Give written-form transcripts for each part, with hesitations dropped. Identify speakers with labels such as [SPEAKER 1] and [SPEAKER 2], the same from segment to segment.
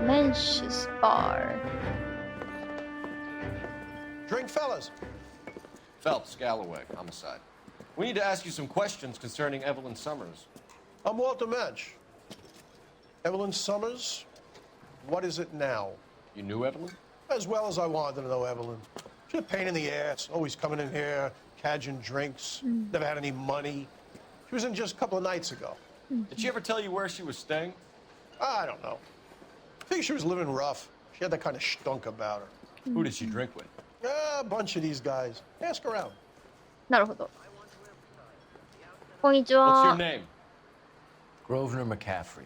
[SPEAKER 1] Men's bar.
[SPEAKER 2] Drink, fellas.
[SPEAKER 3] Phelps, Galloway, homicide. We need to ask you some questions concerning Evelyn Summers.
[SPEAKER 2] I'm Walter Mensch. Evelyn Summers, what is it now?
[SPEAKER 3] You knew Evelyn?
[SPEAKER 2] As well as I wanted to know Evelyn. She's a pain in the ass, always coming in here, cadging drinks, never had any money. She was in just a couple of nights ago.
[SPEAKER 3] Did she ever tell you where she was staying?
[SPEAKER 2] I don't know. I think she was living rough. She had that kind of stunk about her.
[SPEAKER 3] Who did she drink with?
[SPEAKER 2] A bunch of these guys. Ask around.
[SPEAKER 1] なるほど。こんにち
[SPEAKER 3] What's your
[SPEAKER 1] は。
[SPEAKER 3] name?
[SPEAKER 4] Grosvenor McCaffrey.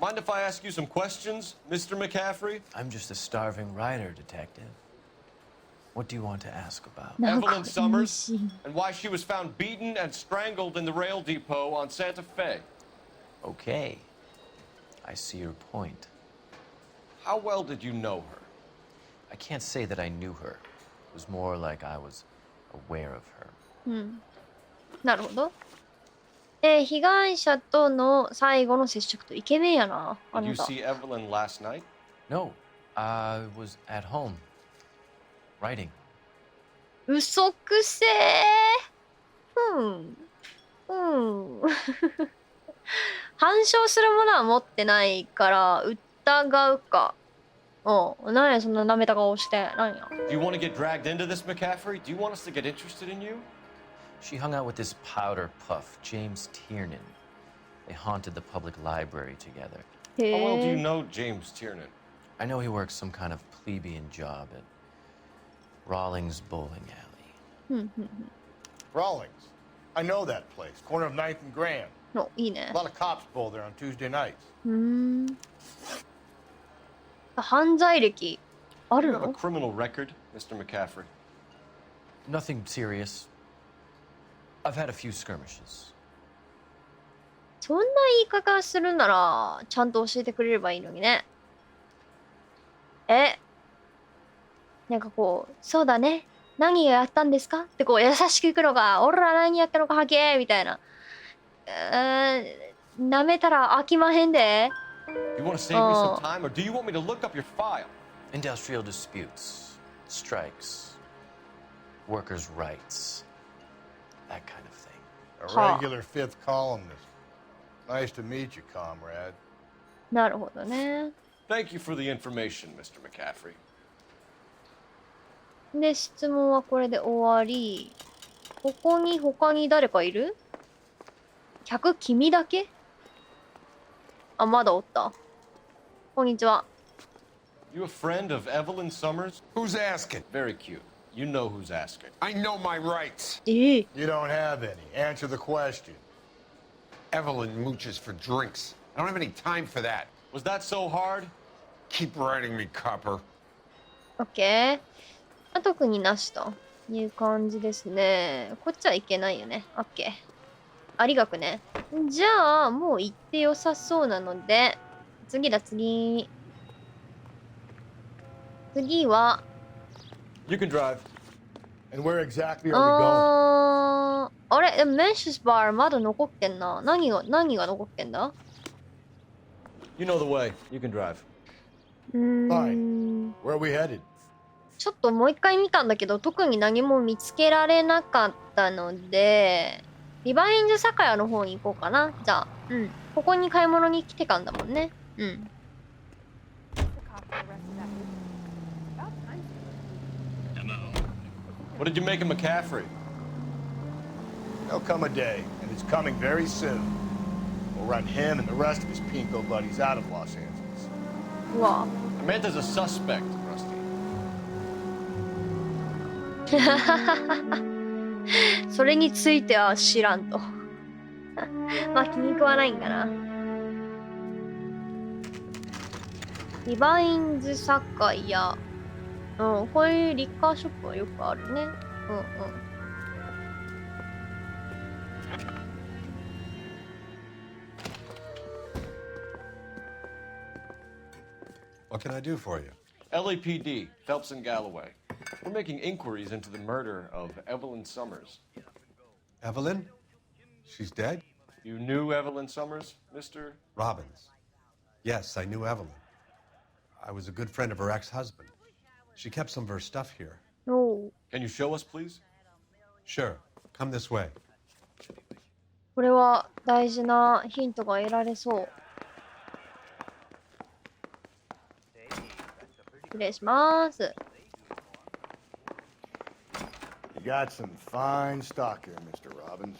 [SPEAKER 3] Mind if I ask you some questions, Mr. McCaffrey?
[SPEAKER 4] I'm just a starving writer, detective. What do you want to ask about?
[SPEAKER 1] なんか
[SPEAKER 3] Evelyn Summers, and why she was found beaten and strangled in the rail depot on Santa Fe.
[SPEAKER 4] Okay. I see your point.
[SPEAKER 3] How well did you know her?
[SPEAKER 4] I can't say that I knew her. It was more like I was aware of her.
[SPEAKER 1] なるほど。被害者との最後の接触とイケメンやな。あ
[SPEAKER 3] Did
[SPEAKER 1] な
[SPEAKER 3] you
[SPEAKER 1] た。
[SPEAKER 3] see Evelyn last night?
[SPEAKER 4] No, I was at home. Writing.
[SPEAKER 1] 嘘くせー。反証するものは持ってないから疑うか。なんやそんな舐めた顔して。なんや。
[SPEAKER 3] Do you want to get dragged into this, McCaffrey? Do you want us to get interested in you?
[SPEAKER 4] She hung out with this powder puff, James Tiernan. They haunted the public library together.
[SPEAKER 3] How well do you
[SPEAKER 1] へえ。
[SPEAKER 3] know James Tiernan?
[SPEAKER 4] I know he works some kind of plebeian job at Rawlings Bowling Alley.
[SPEAKER 5] Rawlings. I know that place. Corner of 9th and Grand.
[SPEAKER 1] お、いいね
[SPEAKER 5] A。lot of cops bowl there on Tuesday nights.
[SPEAKER 1] 犯罪歴あ
[SPEAKER 3] Do
[SPEAKER 1] る
[SPEAKER 3] you have a
[SPEAKER 1] の
[SPEAKER 3] criminal record, Mr. McCaffrey?
[SPEAKER 4] Nothing serious. I've had a few skirmishes.
[SPEAKER 1] そんな言い方するならちゃんと教えてくれればいいのにね。なんかこう、そうだね。何がやったんですかってこう優しくいくのが、俺ら何やったのかはけみたいな。舐めたら飽きまへんで。
[SPEAKER 3] You want to save me some time, or do you want me to look up your file?
[SPEAKER 4] Industrial disputes, strikes, workers' rights, that kind of thing.
[SPEAKER 5] A
[SPEAKER 1] Huh.
[SPEAKER 5] regular fifth columnist. Nice to meet you, comrade.
[SPEAKER 1] なるほどね。
[SPEAKER 3] Thank you for the information, Mr. McCaffrey.
[SPEAKER 1] で、質問はこれで終わり。ここに他に誰かいる？客君だけ？あ、まだおった。こんにちは。
[SPEAKER 3] You a friend of Evelyn Summers?
[SPEAKER 6] Who's asking?
[SPEAKER 3] Very cute. You know who's asking.
[SPEAKER 6] I know my rights.
[SPEAKER 5] You don't have any. Answer the question.
[SPEAKER 6] Evelyn mooches for drinks. I don't have any time for that.
[SPEAKER 3] Was that so hard?
[SPEAKER 6] Keep writing me, copper.
[SPEAKER 1] オッケー。特になしという感じですね。こっちはいけないよね。オッケー。ありがくね。じゃあ、もう行ってよさそうなので、次だ、次。次は、
[SPEAKER 3] You can drive.
[SPEAKER 5] And where exactly are we going?
[SPEAKER 1] あれ、メンシスバーまだ残ってんな。何が残ってんだ
[SPEAKER 3] You know the way. You can drive.
[SPEAKER 5] Fine. Where are we headed?
[SPEAKER 1] ちょっともう一回見たんだけど、特に何も見つけられなかったので、リバインズ酒屋の方に行こうかな。じゃあ、ここに買い物に来てたんだもんね。
[SPEAKER 3] What did you make of McCaffrey?
[SPEAKER 5] There'll come a day, and it's coming very soon. We'll run him and the rest of his pinko buddies out of Los Angeles.
[SPEAKER 1] うわ。
[SPEAKER 3] Samantha's a suspect, Rusty.
[SPEAKER 1] それについては知らんと。まあ気に食わないんかな。リバインズ酒屋。こういうリッカーショップはよくあるね。
[SPEAKER 5] What can I do for you?
[SPEAKER 3] LAPD, Phelps and Galloway. We're making inquiries into the murder of Evelyn Summers.
[SPEAKER 5] Evelyn? She's dead?
[SPEAKER 3] You knew Evelyn Summers, Mr.
[SPEAKER 7] Robbins. Yes, I knew Evelyn. I was a good friend of her ex-husband. She kept some of her stuff here.
[SPEAKER 1] おー、
[SPEAKER 3] Can you show us, please?
[SPEAKER 7] Sure. Come this way.
[SPEAKER 1] これは大事なヒントが得られそう。失礼します。
[SPEAKER 5] You got some fine stock here, Mr. Robbins.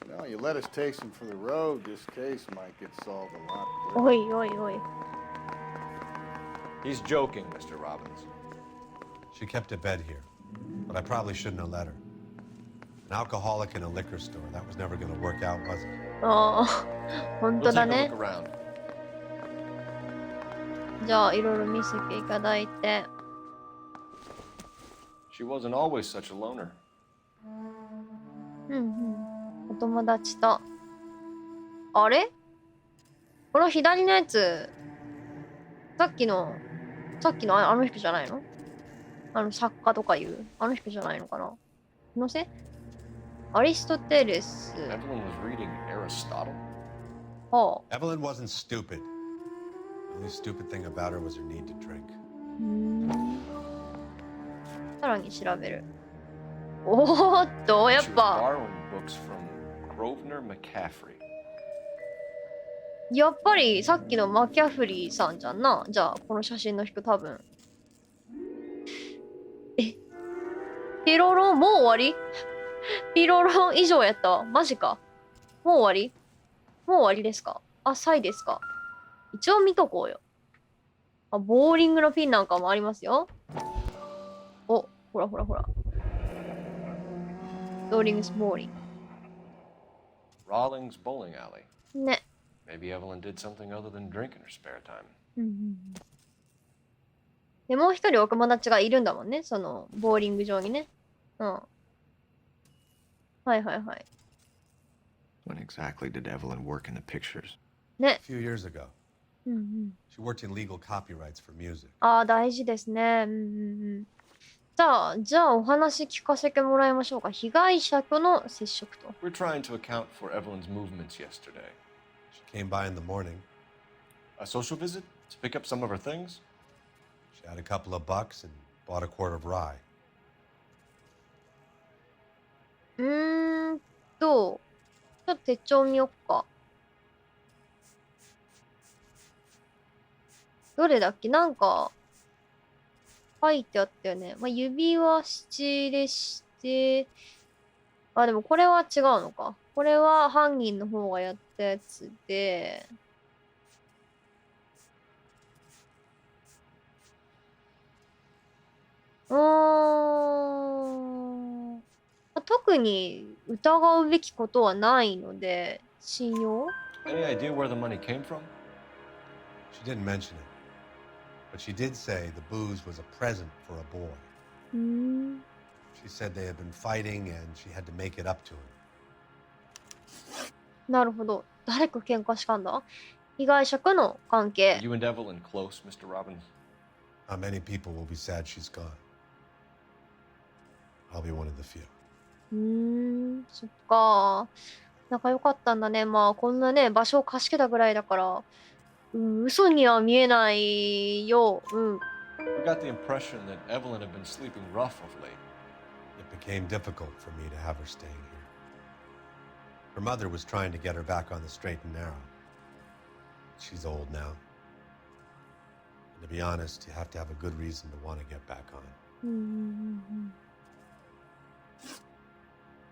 [SPEAKER 5] Now, you let us take some for the road, this case might get solved a lot quicker.
[SPEAKER 1] おいおいおい。
[SPEAKER 3] He's joking, Mr. Robbins.
[SPEAKER 7] She kept a bed here, but I probably shouldn't have let her. An alcoholic in a liquor store. That was never going to work out, was it?
[SPEAKER 1] ああ、本
[SPEAKER 3] We'll
[SPEAKER 1] 当だ
[SPEAKER 3] take a
[SPEAKER 1] ね
[SPEAKER 3] look。around.
[SPEAKER 1] じゃあ、いろいろ見せていただいて。
[SPEAKER 3] She wasn't always such a loner.
[SPEAKER 1] うんうん。お友達と。あれこの左のやつ、さっきのあの人じゃないの？作家とかいう、あの人じゃないのかな？のせアリストテレス。
[SPEAKER 3] Evelyn was reading Aristotle.
[SPEAKER 1] はあ。
[SPEAKER 7] Evelyn wasn't stupid. The only stupid thing about her was her need to drink.
[SPEAKER 1] さらに調べる。おーっと、やっ
[SPEAKER 3] She was
[SPEAKER 1] ぱ、
[SPEAKER 3] borrowing books from Grosvenor McCaffrey.
[SPEAKER 1] やっぱりさっきのマキャフリーさんじゃんな。じゃあ、この写真の人多分。ピロロンもう終わり？ピロロン以上やったわ。マジか。もう終わり？もう終わりですか？あ、サイですか？一応見とこうよ。あ、ボーリングのピンなんかもありますよ。お、ほらほらほら。ボーリングスボーリン
[SPEAKER 3] Rawlings Bowling Alley.
[SPEAKER 1] グ。ね。
[SPEAKER 3] Maybe Evelyn did something other than drink in her spare time.
[SPEAKER 1] で、もう一人お友達がいるんだもんね。その、ボーリング場にね。うん。はいはいはい。
[SPEAKER 8] When exactly did Evelyn work in the pictures?
[SPEAKER 1] ね
[SPEAKER 7] A。few years ago,
[SPEAKER 1] うんうん。
[SPEAKER 7] she worked in legal copyrights for music.
[SPEAKER 1] ああ、大事ですね。じゃあお話聞かせてもらいましょうか。被害者との接触と。
[SPEAKER 3] We're trying to account for Evelyn's movements yesterday.
[SPEAKER 7] She came by in the morning.
[SPEAKER 3] A social visit to pick up some of her things?
[SPEAKER 7] She had a couple of bucks and bought a quart of rye.
[SPEAKER 1] ちょっと手帳見よっか。どれだっけ？なんか、書いてあったよね。まあ、指輪七でして、あ、でもこれは違うのか。これは犯人の方がやったやつで、特に疑うべきことはないので、信用？
[SPEAKER 3] Any idea where the money came from?
[SPEAKER 7] She didn't mention it, but she did say the booze was a present for a boy. She said they had been fighting and she had to make it up to him.
[SPEAKER 1] なるほど。誰か喧嘩したんだ？被害者との関係。
[SPEAKER 3] You and Evelyn close, Mr. Robbins?
[SPEAKER 7] Not many people will be sad she's gone. I'll be one of the few.
[SPEAKER 1] そっか。仲良かったんだね。まあ、こんなね、場所を貸しけたぐらいだから、嘘には見えないよ。
[SPEAKER 3] We got the impression that Evelyn had been sleeping rough of late.
[SPEAKER 7] It became difficult for me to have her staying here. Her mother was trying to get her back on the straight and narrow. She's old now. And to be honest, you have to have a good reason to want to get back on.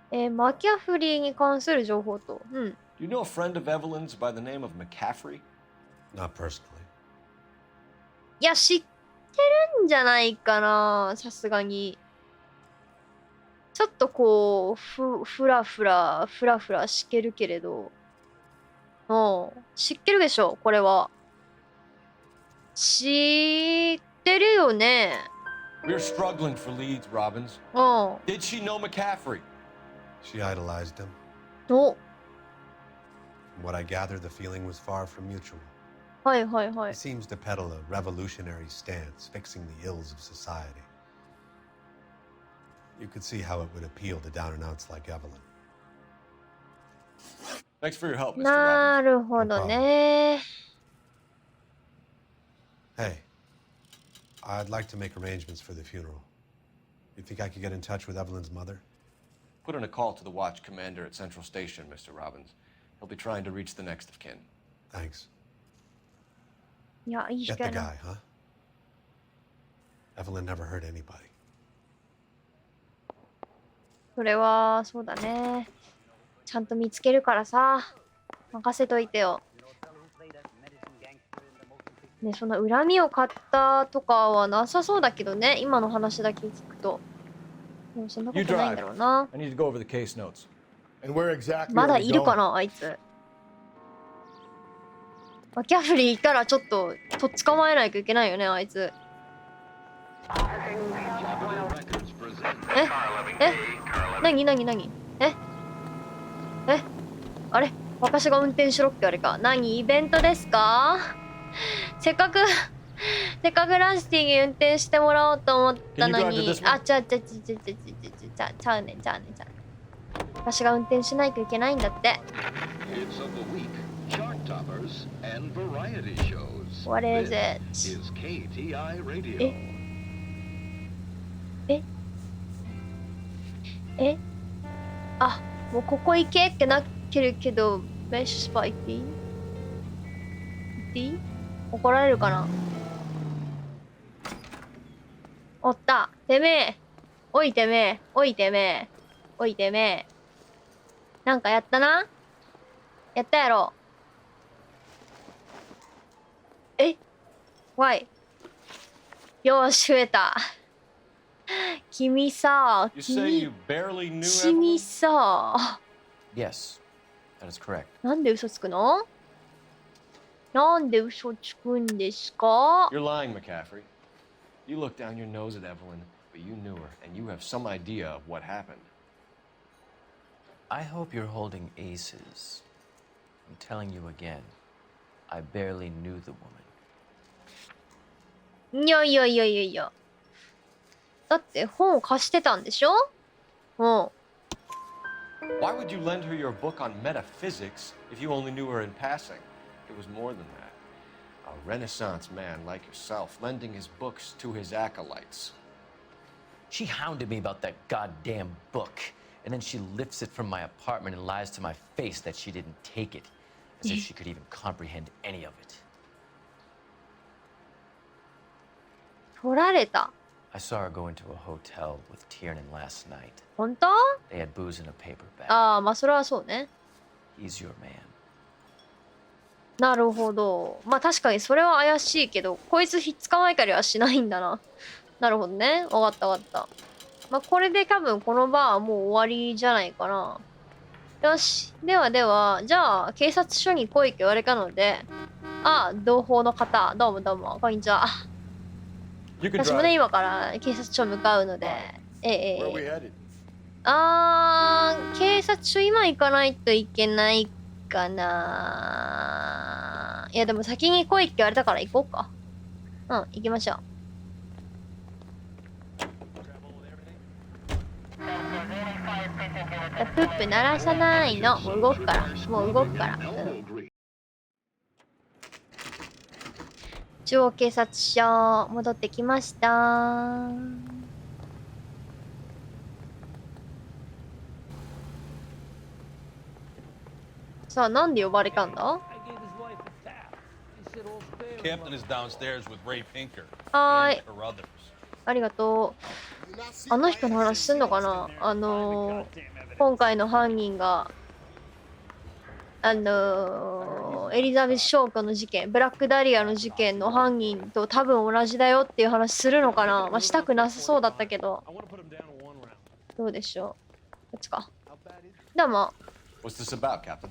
[SPEAKER 1] マキャフリーに関する情報と。
[SPEAKER 3] Do you know a friend of Evelyn's by the name of McCaffrey?
[SPEAKER 7] Not personally.
[SPEAKER 1] いや、知ってるんじゃないかな。さすがに。ちょっとこう、ふらふらしてるけれど。知ってるでしょ、これは。知ってるよね。
[SPEAKER 3] We're struggling for leads, Robbins.
[SPEAKER 1] うん。
[SPEAKER 3] Did she know McCaffrey?
[SPEAKER 7] She idolized him.
[SPEAKER 1] お、
[SPEAKER 7] From what I gather, the feeling was far from mutual.
[SPEAKER 1] はいはいはい
[SPEAKER 7] He。seems to peddle a revolutionary stance, fixing the ills of society. You could see how it would appeal to down and outs like Evelyn.
[SPEAKER 3] Thanks for your help, Mr.
[SPEAKER 1] な
[SPEAKER 3] Robbins.
[SPEAKER 1] るほどね。
[SPEAKER 7] Hey, I'd like to make arrangements for the funeral. You think I could get in touch with Evelyn's mother?
[SPEAKER 3] Put in a call to the watch commander at Central Station, Mr. Robbins. He'll be trying to reach the next of kin.
[SPEAKER 7] Thanks.
[SPEAKER 1] いや、いい
[SPEAKER 7] Get
[SPEAKER 1] 人
[SPEAKER 7] the
[SPEAKER 1] やな。
[SPEAKER 7] guy, huh? Evelyn never hurt anybody.
[SPEAKER 1] それは、そうだね。ちゃんと見つけるからさ。任せといてよ。ね、そんな恨みを買ったとかはなさそうだけどね。今の話だけ聞くと。でもそんなことないんだろうな。
[SPEAKER 3] I need to go over the case notes.
[SPEAKER 5] And where exactly
[SPEAKER 1] ま
[SPEAKER 5] are
[SPEAKER 1] だ
[SPEAKER 5] we
[SPEAKER 1] いるか
[SPEAKER 5] going?
[SPEAKER 1] な、あいつ。マキャフリーいたらちょっと、とっ捕まえないといけないよね、あいつ。なにえあれ私が運転しろってあれか。イベントですか？せっかくラスティに運転してもらおうと思ったの
[SPEAKER 3] Can you drive to
[SPEAKER 1] に。
[SPEAKER 3] this one?
[SPEAKER 1] あ、ちゃうねん。私が運転しないといけないんだって。
[SPEAKER 9] Hits of the week, chart toppers, and variety shows.
[SPEAKER 1] What is
[SPEAKER 9] This
[SPEAKER 1] it?
[SPEAKER 9] is KTI Radio.
[SPEAKER 1] あ、もうここ行けってなってるけど、メッシュスパイティー怒られるかな。おった。てめえ。おいてめえ。なんかやったな。やったやろ。わい。よし、増えた。君さ、
[SPEAKER 3] You say you barely knew
[SPEAKER 1] 君
[SPEAKER 3] Evelyn?
[SPEAKER 1] さ、
[SPEAKER 4] Yes, that is correct.
[SPEAKER 1] なんで嘘つくの？なんで嘘つくんですか？
[SPEAKER 3] You're lying, McCaffrey. You looked down your nose at Evelyn, but you knew her, and you have some idea of what happened.
[SPEAKER 4] I hope you're holding aces. I'm telling you again, I barely knew the woman.
[SPEAKER 1] いや。だって本を貸してたんでしょ？うん。
[SPEAKER 3] Why would you lend her your book on metaphysics if you only knew her in passing? It was more than that. A Renaissance man like yourself lending his books to his acolytes.
[SPEAKER 4] She hounded me about that goddamn book, and then she lifts it from my apartment and lies to my face that she didn't take it, as if she could even comprehend any of it.
[SPEAKER 1] 取られた。
[SPEAKER 4] I saw her go into a hotel with Tiernan last night.
[SPEAKER 1] 本当？
[SPEAKER 4] They had booze in a paper bag.
[SPEAKER 1] ああ、まあそれはそうね。
[SPEAKER 4] He's your man.
[SPEAKER 1] なるほど。まあ確かにそれは怪しいけど、こいつひっつかまえたりはしないんだな。なるほどね。わかった。まあこれで多分このバーはもう終わりじゃないかな。よし。では、じゃあ警察署に来いって言われたので、ああ、同胞の方、どうも、こんにちは。
[SPEAKER 3] You can
[SPEAKER 1] 私も
[SPEAKER 3] drive.
[SPEAKER 1] ね、今から警察署向かうので、
[SPEAKER 5] Where are we headed?
[SPEAKER 1] 警察署今行かないといけないかな。いや、でも先に来いって言われたから行こうか。うん、行きましょう。プップ鳴らさないの。もう動くから。うん中央警察署、戻ってきました。さあ、なんで呼ばれたんだ？
[SPEAKER 10] Captain is downstairs with Ray Pinker
[SPEAKER 1] はーい。
[SPEAKER 10] and her others.
[SPEAKER 1] ありがとう。あの人の話すんのかな？今回の犯人が、エリザベス証拠の事件、ブラックダリアの事件の犯人と多分同じだよっていう話するのかな？まあ、したくなさそうだったけど。どうでしょう？こっちか。どうも。
[SPEAKER 3] What's this about, Captain?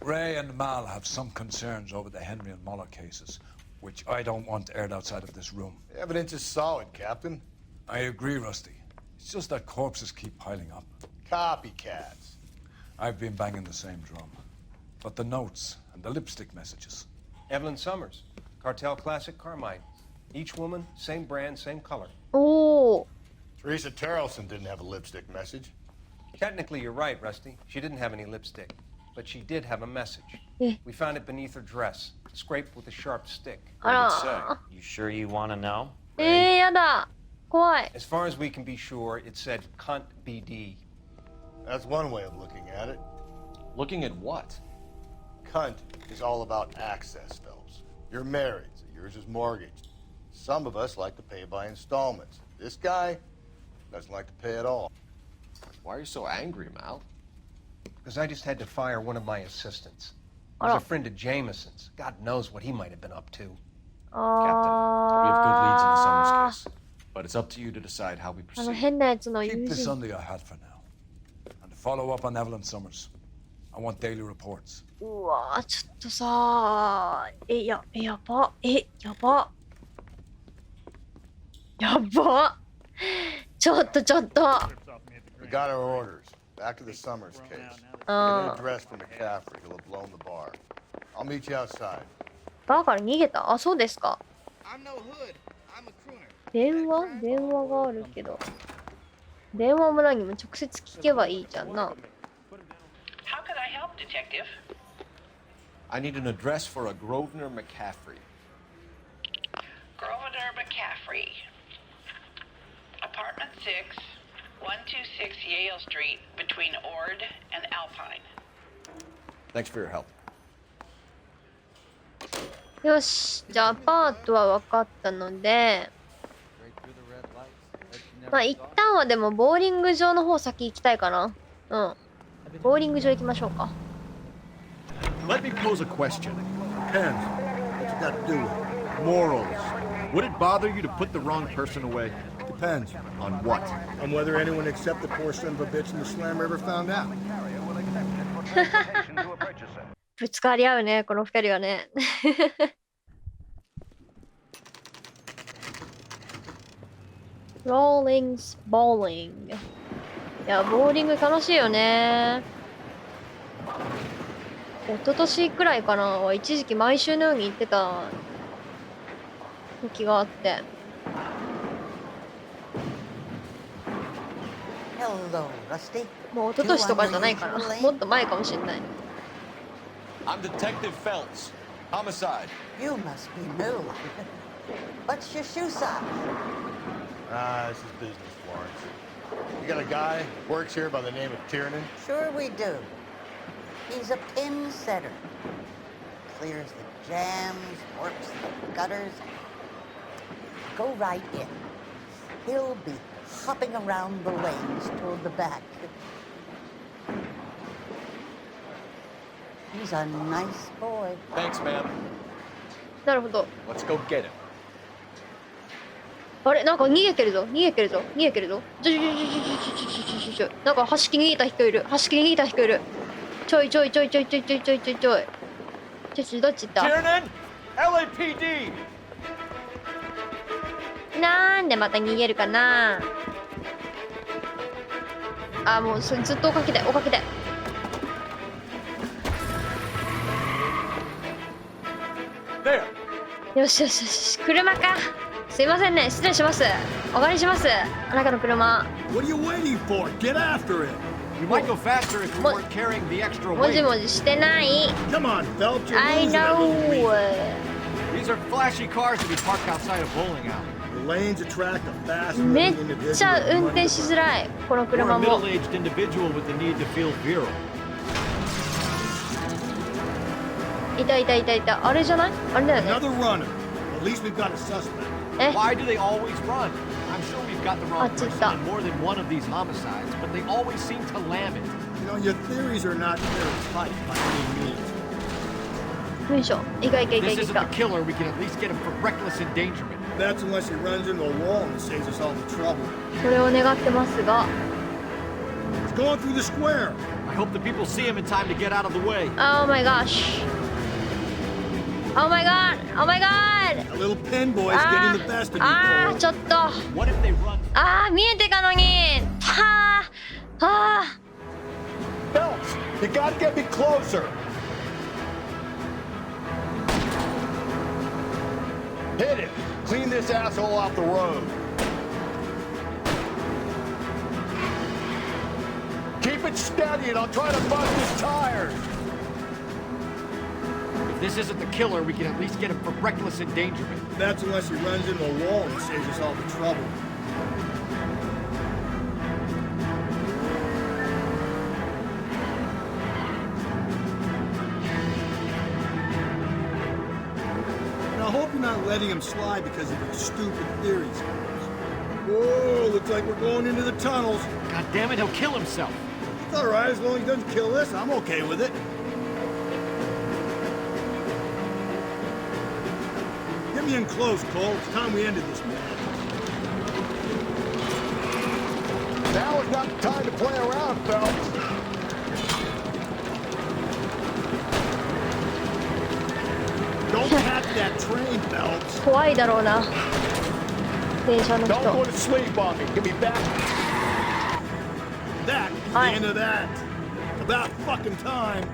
[SPEAKER 11] Ray and Mal have some concerns over the Henry and Muller cases, which I don't want aired outside of this room.
[SPEAKER 5] The evidence is solid, Captain.
[SPEAKER 11] I agree, Rusty. It's just that corpses keep piling up.
[SPEAKER 5] Copycats.
[SPEAKER 11] I've been banging the same drum. But the notes and the lipstick messages.
[SPEAKER 12] Evelyn Summers, Cartel Classic Carmine. Each woman, same brand, same color.
[SPEAKER 1] Oh.
[SPEAKER 5] Teresa Terrelson didn't have a lipstick message.
[SPEAKER 12] Technically, you're right, Rusty. She didn't have any lipstick. but she did have a message.
[SPEAKER 1] え、
[SPEAKER 12] We found it beneath her dress, scraped with a sharp stick.
[SPEAKER 1] あ
[SPEAKER 3] What did it say?
[SPEAKER 1] ら。
[SPEAKER 4] You sure you want to know?
[SPEAKER 1] やだ。怖い。
[SPEAKER 12] As far as we can be sure, it said cunt BD.
[SPEAKER 5] That's one way of looking at it.
[SPEAKER 3] Looking at what?
[SPEAKER 5] Cunt is all about access, Phelps. You're married, so yours is mortgaged. Some of us like to pay by installments. This guy doesn't like to pay at all.
[SPEAKER 3] Why are you so angry, Mal?
[SPEAKER 12] Because I just had to fire one of my assistants. He was a friend of Jameson's. God knows what he might have been up to.
[SPEAKER 3] Captain, we have good leads in the Summers case, but it's up to you to decide how we
[SPEAKER 1] あの
[SPEAKER 3] proceed.
[SPEAKER 1] 変なやつの
[SPEAKER 11] Keep
[SPEAKER 1] 友
[SPEAKER 11] this
[SPEAKER 1] 人。
[SPEAKER 11] under your hat for now. And to follow up on Evelyn Summers, I want daily reports.
[SPEAKER 1] うわー、ちょっとさー。やば。やば。やば。ちょっと。
[SPEAKER 5] We got our orders. Back to the Summers case. Get an address from McCaffrey. He'll have blown the bar. I'll meet you outside.
[SPEAKER 1] バーから逃げた？あ、そうですか。電話があるけど。電話も何も直接聞けばいいじゃんな。
[SPEAKER 13] How can I help, Detective?
[SPEAKER 3] I need an address for a Grosvenor McCaffrey.
[SPEAKER 13] Grosvenor McCaffrey. Apartment 6, 126 Yale Street, between Ord and Alpine.
[SPEAKER 3] Thanks for your help.
[SPEAKER 1] よし、じゃあアパートは分かったので、まあ一旦はでもボーリング場の方先行きたいかな。うん。ボーリング場行きましょうか。
[SPEAKER 14] Let me pose a question.
[SPEAKER 5] Depends. What you got to do with it?
[SPEAKER 14] Morals. Would it bother you to put the wrong person away?
[SPEAKER 5] Depends.
[SPEAKER 14] On what?
[SPEAKER 5] On whether anyone except the poor son of a bitch in the slammer ever found out.
[SPEAKER 1] ぶつかり合うね、この二人はね。ローリングスボーリング。いや、ボーリング楽しいよね。一昨年くらいかな、一時期毎週のように行ってた時があって。
[SPEAKER 15] Hello, Rusty.
[SPEAKER 1] もう一昨年とかじゃないかな。もっと前かもしれない。
[SPEAKER 3] I'm Detective Phelps. Homicide.
[SPEAKER 15] You must be new. What's your shoe size?
[SPEAKER 5] This is business, Florence. You got a guy who works here by the name of Tiernan?
[SPEAKER 15] Sure we do. He's a pin setter. Clears the jams, works the gutters. Go right in. He'll be hopping around the lanes toward the back. He's a nice boy.
[SPEAKER 3] Thanks, ma'am.
[SPEAKER 1] なるほど。
[SPEAKER 3] Let's go get him.
[SPEAKER 1] あれなんか逃げてるぞ。ちょ。なんか端切り逃げた人いる。ちょい。ちょ、どっち行った？
[SPEAKER 3] Tiernan! LAPD!
[SPEAKER 1] なんでまた逃げるかな。あ、もうずっと追っかけて。よし。車か。すいませんね。失礼します。お借りします。あなたの車。
[SPEAKER 5] What are you waiting for? Get after it!
[SPEAKER 3] You might go faster if you weren't carrying the extra
[SPEAKER 1] もじ
[SPEAKER 3] weight.
[SPEAKER 1] もじしてない。
[SPEAKER 5] Come on, Phelps, you're
[SPEAKER 1] I
[SPEAKER 5] losing it.
[SPEAKER 1] know.
[SPEAKER 3] These are flashy cars to be parked outside a bowling alley.
[SPEAKER 5] The lanes attract a fast
[SPEAKER 1] め
[SPEAKER 5] moving
[SPEAKER 1] っ
[SPEAKER 5] individual.
[SPEAKER 1] ちゃ運転しづらい。この
[SPEAKER 14] You're
[SPEAKER 1] 車
[SPEAKER 14] a
[SPEAKER 1] も。
[SPEAKER 14] middle-aged individual with the need to feel virile.
[SPEAKER 1] いた。あれじゃない？あれだよね。
[SPEAKER 5] Another runner. At least we've got a suspect.
[SPEAKER 3] Why do they always run? I'm sure we've got the wrong person
[SPEAKER 1] Achita.
[SPEAKER 3] in more than one of these homicides, but they always seem to lam it.
[SPEAKER 5] You know, your theories are not very tight by any means.
[SPEAKER 1] よいしょ。いか
[SPEAKER 3] This isn't the killer. We can at least get him for reckless endangerment.
[SPEAKER 5] That's unless he runs into a wall and saves us all the trouble.
[SPEAKER 1] それを願ってますが。
[SPEAKER 5] He's going through the square.
[SPEAKER 14] I hope the people see him in time to get out of the way.
[SPEAKER 1] Oh my gosh. Oh my god.
[SPEAKER 5] A little pin boy's getting the best of you, Cole.
[SPEAKER 1] ちょっと。
[SPEAKER 14] What if they run?
[SPEAKER 1] 見えてたのに。
[SPEAKER 5] Phelps, you gotta get me closer. Hit it. Clean this asshole off the road. Keep it steady and I'll try to bust his tires.
[SPEAKER 3] this isn't the killer, we can at least get him for reckless endangerment.
[SPEAKER 14] That's unless he runs into a wall and saves us all the trouble. I hope you're not letting him slide because of his stupid theories. Whoa, looks like we're going into the tunnels.
[SPEAKER 3] God damn it, he'll kill himself.
[SPEAKER 14] It's all right, as long as he doesn't kill us, I'm okay with it. Get me in close, Cole. It's time we ended this man.
[SPEAKER 5] Now is not the time to play around, Phelps.
[SPEAKER 14] Don't catch that train, Phelps.
[SPEAKER 1] 怖いだろうな。電車の人。
[SPEAKER 5] Don't go to sleep on me. Give me back.
[SPEAKER 14] That is the end of that. About fucking time.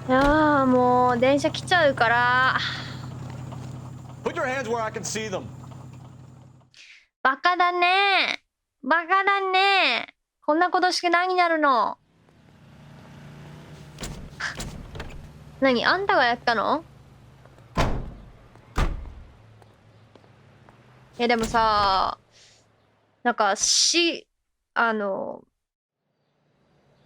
[SPEAKER 1] いやーもう電車来ちゃうから。
[SPEAKER 3] Put your hands where I can see them.
[SPEAKER 1] バカだね。バカだね。こんなことして何になるの。何あんたがやったの？いやでもさ、なんか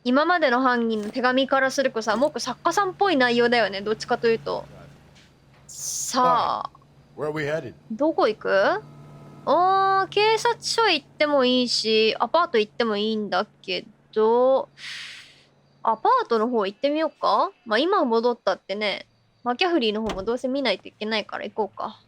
[SPEAKER 1] 今までの犯人の手紙からするとさ、もっと作家さんっぽい内容だよね。どっちかというと。さあ、
[SPEAKER 5] Where are we headed?
[SPEAKER 1] どこ行く？警察署行ってもいいし、アパート行ってもいいんだけど、アパートの方行ってみようか。まあ今戻ったってね、マキャフリーの方もどうせ見ないといけないから行こうか。